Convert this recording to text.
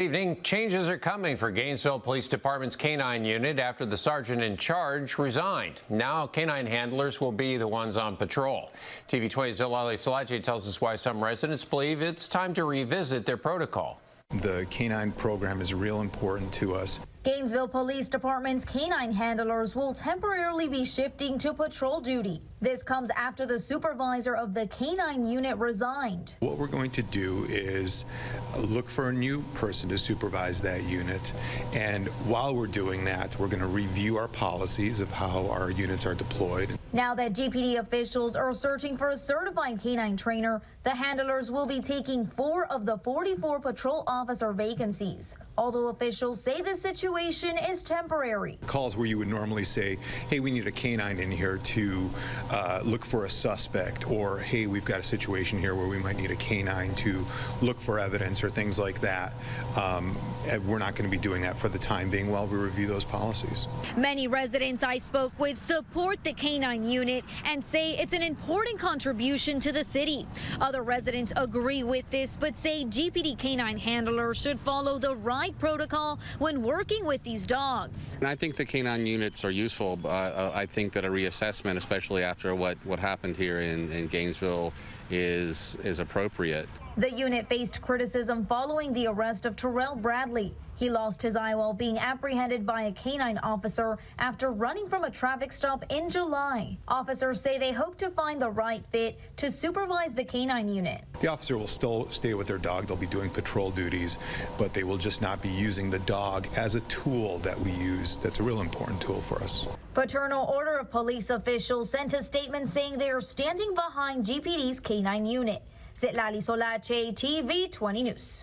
Evening. Changes are coming for Gainesville Police Department's K-9 unit after the sergeant in charge resigned. Now K-9 handlers will be the ones on patrol. TV 20's Zilali Salaje tells us why some residents believe it's time to revisit their protocol. The K-9 program is real important to us. Gainesville Police Department's K-9 handlers will temporarily be shifting to patrol duty. This comes after the supervisor of the K-9 unit resigned. What we're going to do is look for a new person to supervise that unit. And while we're doing that, we're going to review our policies of how our units are deployed. Now that GPD officials are searching for a certified K-9 trainer, the handlers will be taking 4 of the 44 patrol officer vacancies. Although officials say the situation is temporary. Calls where you would normally say, hey, we need a K-9 in here to look for a suspect, or hey, we've got a situation here where we might need a K-9 to look for evidence or things like that. We're not going to be doing that for the time being while we review those policies. Many residents I spoke with support the K-9 unit and say it's an important contribution to the city. Other residents agree with this, but say GPD K-9 handlers should follow the right protocol when working with these dogs. And I think the K-9 units are useful. I think that a reassessment, especially after what happened here in Gainesville, is appropriate. The unit faced criticism following the arrest of Terrell Bradley. He lost his eye while being apprehended by a K-9 officer after running from a traffic stop in July. Officers say they hope to find the right fit to supervise the K-9 unit. The officer will still stay with their dog. They'll be doing patrol duties, but they will just not be using the dog as a tool that we use. That's a real important tool for us. Fraternal Order of Police officials sent a statement saying they are standing behind GPD's K-9 unit. Zilali Salaje, TV 20 News.